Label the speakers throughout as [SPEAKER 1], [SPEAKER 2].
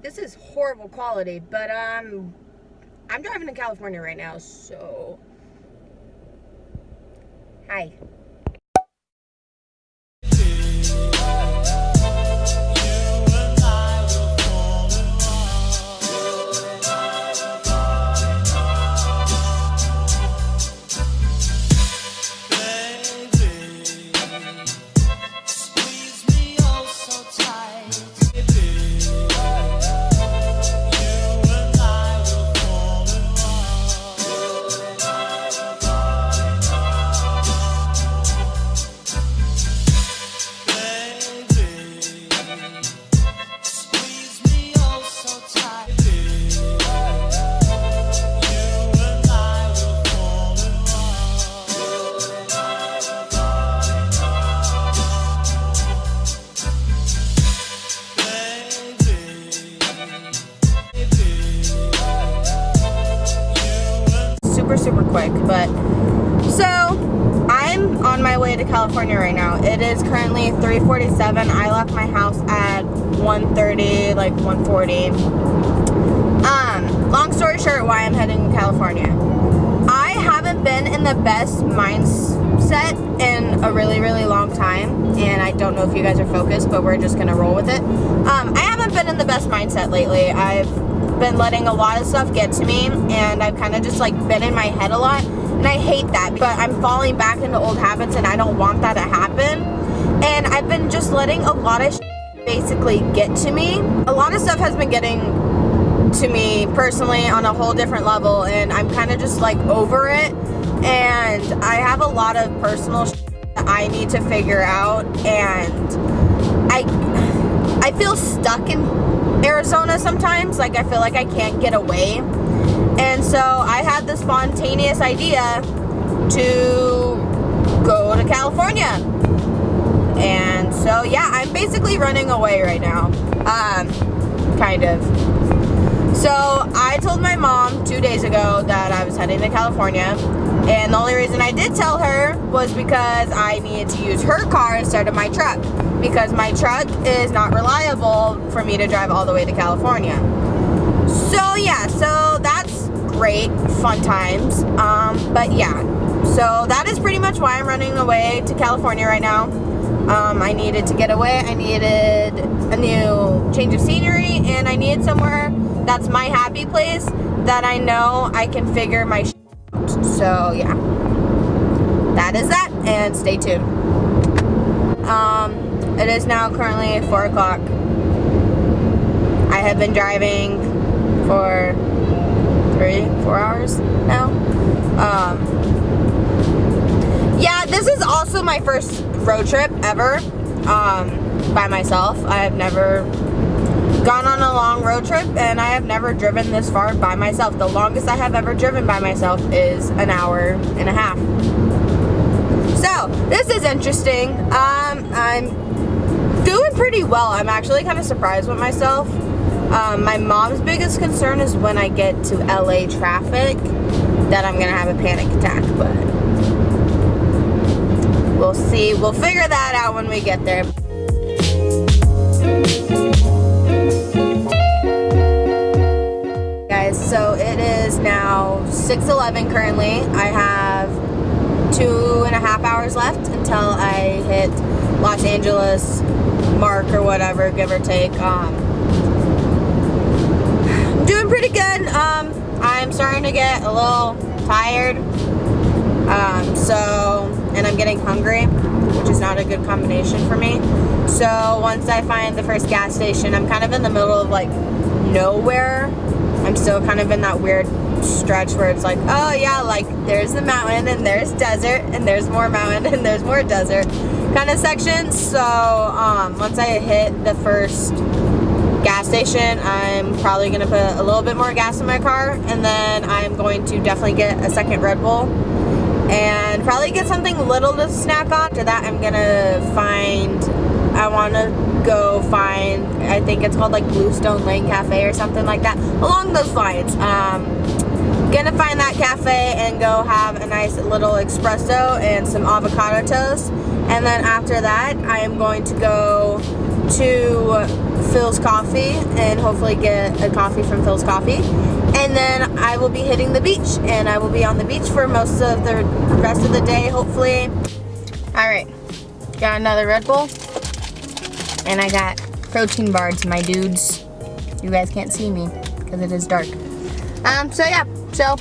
[SPEAKER 1] This is horrible quality, but I'm driving to California right now, so hi. Super quick, but so I'm on my way to California right now. It is currently 3:47. I left my house at 1:30, like 1:40. Long story short, why I'm heading to California. I haven't been in the best mindset in a really long time, and I don't know if you guys are focused, but we're just gonna roll with it. I haven't been in the best mindset lately. I've been letting a lot of stuff get to me, and I've kind of just like been in my head a lot, and I hate that, but I'm falling back into old habits, and I don't want that to happen. And I've been just letting a lot of basically get to me. A lot of stuff has been getting to me personally on a whole different level, and I'm kind of just like over it, and I have a lot of personal that I need to figure out, and I feel stuck in Arizona sometimes. Like, I feel like I can't get away, and so I had the spontaneous idea to go to California. And so yeah, I'm basically running away right now, kind of. So I told my mom 2 days ago that I was heading to California, and the only reason I did tell her was because I needed to use her car instead of my truck, because my truck is not reliable for me to drive all the way to California. So yeah, so that's great, fun times. But yeah, so that is pretty much why I'm running away to California right now. I needed to get away. I needed a new change of scenery, and I needed somewhere that's my happy place that I know I can figure my shit out. So yeah, that is that, and stay tuned. It is now currently 4 o'clock. I have been driving for 3-4 hours now. Yeah, this is also my first road trip ever, by myself. I have never gone on a long road trip, and I have never driven this far by myself. The longest I have ever driven by myself is an hour and a half. So this is interesting. I'm doing pretty well. I'm actually kind of surprised with myself. My mom's biggest concern is when I get to LA traffic that I'm gonna have a panic attack, but we'll see. We'll figure that out when we get there. Guys, so it is now 6:11 currently. I have 2.5 hours left until I hit Los Angeles mark or whatever, give or take. I'm doing pretty good. I'm starting to get a little tired. And I'm getting hungry, which is not a good combination for me. So once I find the first gas station, I'm kind of in the middle of like nowhere. I'm still kind of in that weird stretch where it's like, oh yeah, like there's the mountain and there's desert and there's more mountain and there's more desert kind of section. So once I hit the first gas station, I'm probably gonna put a little bit more gas in my car, and then I'm going to definitely get a second Red Bull and probably get something little to snack on. After that, I'm gonna I want to go find, I think it's called like Bluestone Lane Cafe or something like that, along those lines. Gonna find that cafe and go have a nice little espresso and some avocado toast, and then after that I am going to go to Phil's Coffee and hopefully get a coffee from Phil's Coffee. And then I will be hitting the beach, and I will be on the beach for most of the rest of the day, hopefully. All right, got another Red Bull, and I got protein bars, my dudes. You guys can't see me because it is dark. So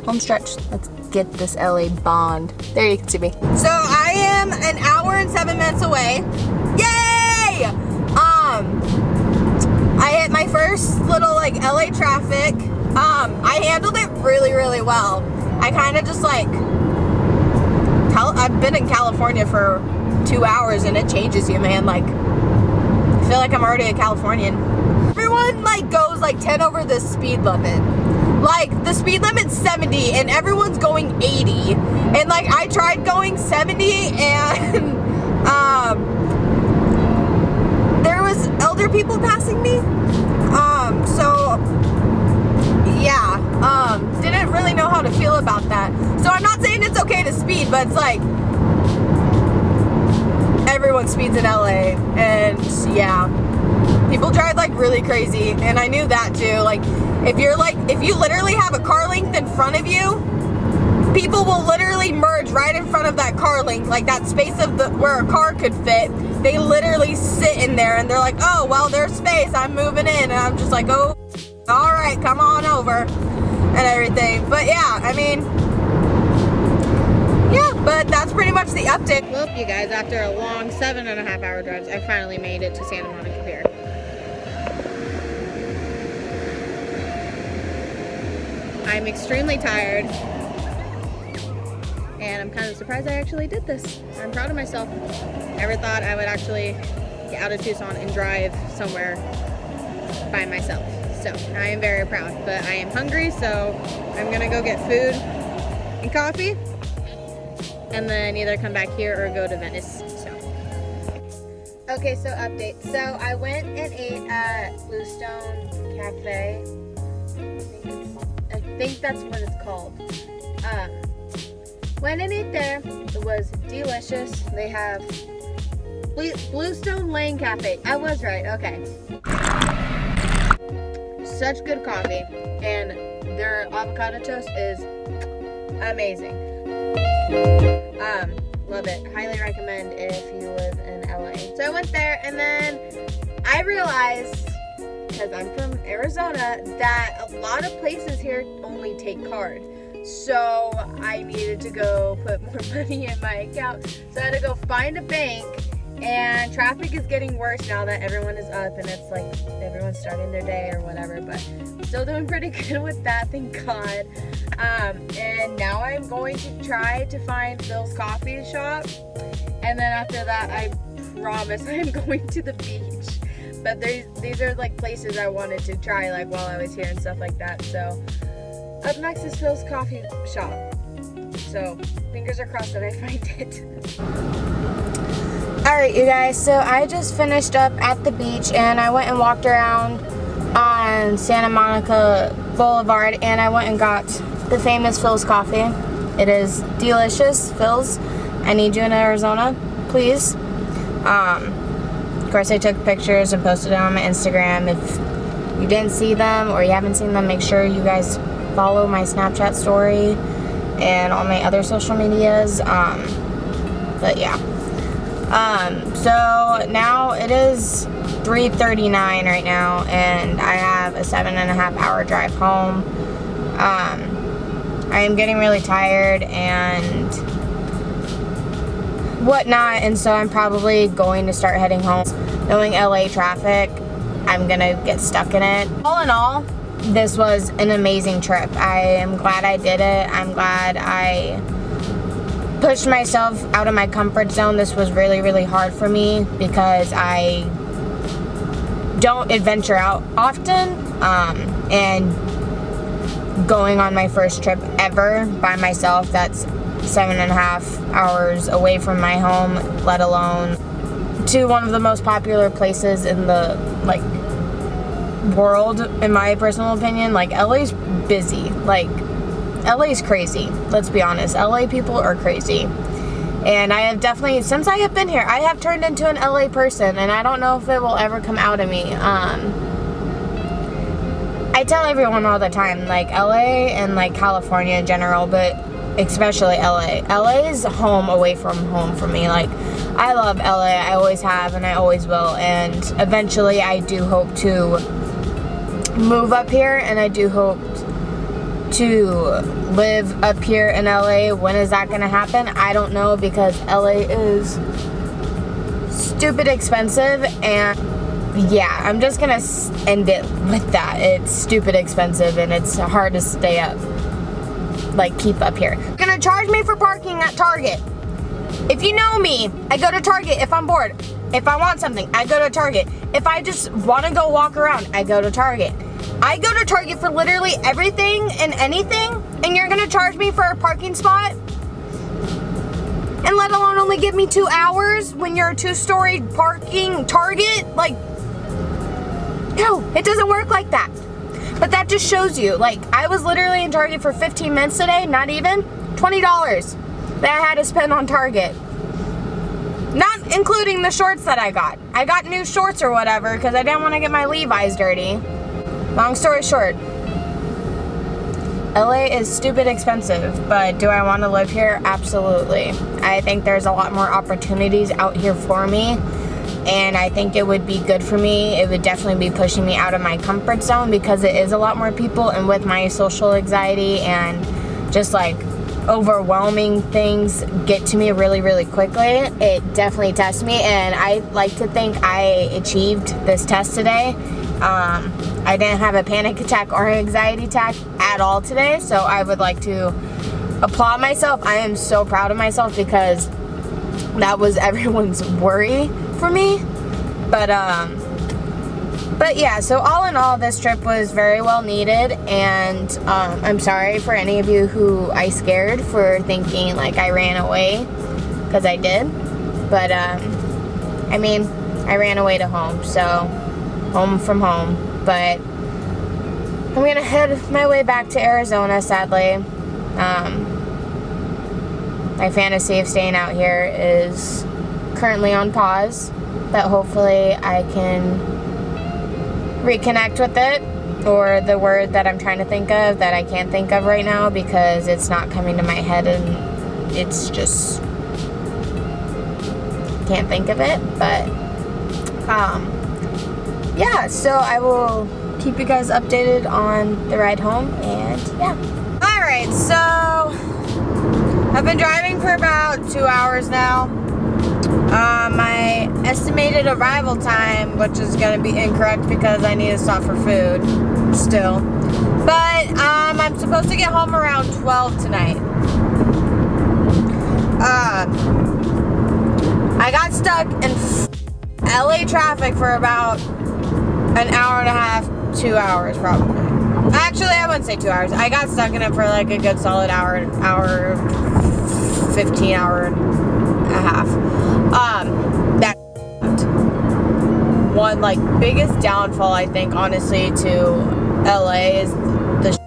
[SPEAKER 1] home stretch. Let's get this LA bond. There, you can see me. So I am an hour and 7 minutes away. Yay! I hit my first little like LA traffic. I handled it really, really well. I kind of just like, I've been in California for 2 hours and it changes you, man. Like, I feel like I'm already a Californian. Everyone like goes like 10 over the speed limit. Like, the speed limit's 70 and everyone's going 80. And like, I tried going 70 and there was elder people passing me. Didn't really know how to feel about that. So I'm not saying it's okay to speed, but it's like, everyone speeds in LA, and yeah, people drive like really crazy, and I knew that too. Like, if you literally have a car length in front of you, people will literally merge right in front of that car length, like that space of where a car could fit. They literally sit in there, and they're like, oh, well, there's space, I'm moving in, and I'm just like, oh, all right, come on over, and everything. But yeah, I mean, yeah, but that's pretty much the update. Well, you guys, after a long 7.5 hour drive, I finally made it to Santa Monica Pier. I'm extremely tired, and I'm kind of surprised I actually did this. I'm proud of myself. Never thought I would actually get out of Tucson and drive somewhere by myself. So I am very proud, but I am hungry, so I'm gonna go get food and coffee, and then either come back here or go to Venice. Okay, so update. So I went and ate at Bluestone Cafe. I think that's what it's called. Went and ate there. It was delicious. They have Bluestone Lane Cafe. I was right. Okay. Such good coffee, and their avocado toast is amazing. Love it. Highly recommend if you live in LA. So I went there, and then I realized, because I'm from Arizona, that a lot of places here only take card. So I needed to go put more money in my account. So I had to go find a bank, and traffic is getting worse now that everyone is up, and it's like everyone's starting their day or whatever, but still doing pretty good with that, thank God. And now I'm going to try to find Phil's Coffee Shop, and then after that I promise I'm going to the beach. But these are like places I wanted to try like while I was here and stuff like that. So up next is Phil's Coffee Shop. So fingers are crossed that I find it. Alright, you guys, so I just finished up at the beach, and I went and walked around on Santa Monica Boulevard, and I went and got the famous Phil's Coffee. It is delicious. Phil's, I need you in Arizona, please. Of course, I took pictures and posted it on my Instagram. If you didn't see them or you haven't seen them, make sure you guys follow my Snapchat story and all my other social medias. But yeah. So now it is 3:39 right now, and I have a 7.5 hour drive home. I am getting really tired and whatnot, and so I'm probably going to start heading home. Knowing LA traffic, I'm gonna get stuck in it. All in all, this was an amazing trip. I am glad I did it. I'm glad I pushed myself out of my comfort zone. This was really, really hard for me because I don't adventure out often, and going on my first trip ever by myself, that's 7.5 hours away from my home, let alone to one of the most popular places in the like world, in my personal opinion. Like, LA's busy. Like, LA's crazy. Let's be honest. LA people are crazy. And I have definitely, since I have been here, I have turned into an LA person, and I don't know if it will ever come out of me. I tell everyone all the time, like LA and like California in general, but especially LA. LA is home away from home for me. Like, I love LA, I always have, and I always will, and eventually I do hope to move up here, and I do hope to live up here in LA. When is that gonna happen? I don't know, because LA is stupid expensive, and yeah, I'm just gonna end it with that. It's stupid expensive, and it's hard to stay up, like keep up here. They're gonna charge me for parking at Target. If you know me, I go to Target if I'm bored. If I want something, I go to Target. If I just wanna go walk around, I go to Target. I go to Target for literally everything and anything, and you're gonna charge me for a parking spot? And let alone only give me 2 hours when you're a 2-story parking Target? Like, no, it doesn't work like that. But that just shows you, like, I was literally in Target for 15 minutes today, not even, $20 that I had to spend on Target. Not including the shorts that I got. I got new shorts or whatever because I didn't want to get my Levi's dirty. Long story short, LA is stupid expensive, but do I want to live here? Absolutely. I think there's a lot more opportunities out here for me, and I think it would be good for me. It would definitely be pushing me out of my comfort zone because it is a lot more people, and with my social anxiety and just like overwhelming things get to me really, really quickly, it definitely tests me, and I like to think I achieved this test today. I didn't have a panic attack or anxiety attack at all today, so I would like to applaud myself. I am so proud of myself because that was everyone's worry for me. But yeah, so all in all, this trip was very well needed, and I'm sorry for any of you who I scared for thinking like I ran away, because I did. But I mean, I ran away to home, so home from home. But I'm gonna head my way back to Arizona, sadly. My fantasy of staying out here is currently on pause, but hopefully I can reconnect with it, or the word that I'm trying to think of that I can't think of right now because it's not coming to my head, and it's just can't think of it. But yeah, so I will keep you guys updated on the ride home, and yeah. Alright, so I've been driving for about 2 hours now. My estimated arrival time, which is going to be incorrect because I need to stop for food still. But I'm supposed to get home around 12 tonight. I got stuck in LA traffic for about an hour and a half, 2 hours probably. Actually, I wouldn't say 2 hours. I got stuck in it for like a good solid hour 15 hour and a half. That one like biggest downfall, I think, honestly, to LA is the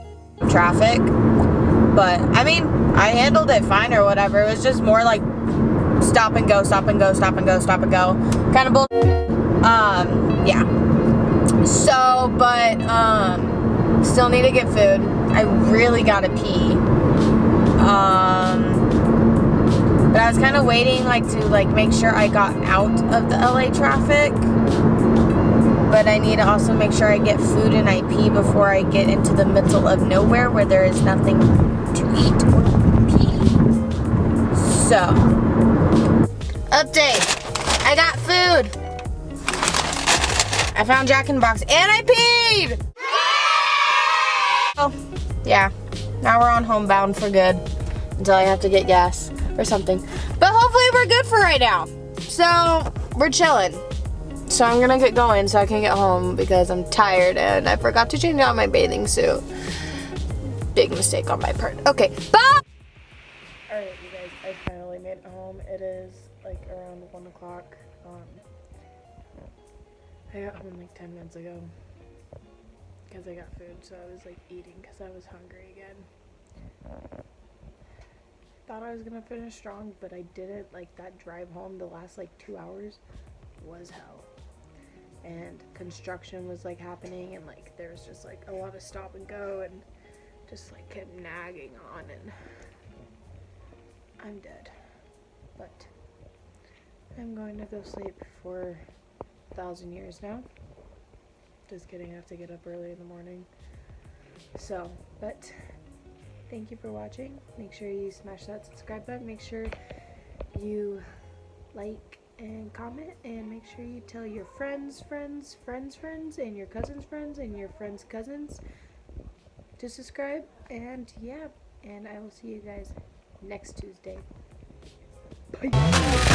[SPEAKER 1] traffic. But I mean, I handled it fine or whatever. It was just more like stop and go, stop and go, stop and go, stop and go kind of bull. Yeah. So, but still need to get food. I really gotta pee. But I was kind of waiting like to like make sure I got out of the LA traffic. But I need to also make sure I get food and I pee before I get into the middle of nowhere where there is nothing to eat or pee. So, update. I got food. I found Jack in the Box and I peed! Oh, yeah. Now we're on homebound for good until I have to get gas or something. But hopefully we're good for right now. So, we're chilling. So I'm gonna get going so I can get home because I'm tired and I forgot to change out my bathing suit. Big mistake on my part. Okay, bye! Alright, you guys, I finally made it home. It is like around 1 o'clock. I got home like 10 minutes ago because I got food, so I was like eating because I was hungry again.
[SPEAKER 2] thought I was gonna finish strong, but I didn't. Like, that drive home, the last like 2 hours was hell. And construction was like happening, and like there was just like a lot of stop and go, and just like kept nagging on, and I'm dead. But I'm going to go sleep for 1,000 years now. Just kidding, I have to get up early in the morning. So, but thank you for watching. Make sure you smash that subscribe button. Make sure you like and comment, and make sure you tell your friends, and your cousins' friends, and your friends' cousins to subscribe. And yeah, and I will see you guys next Tuesday. Bye.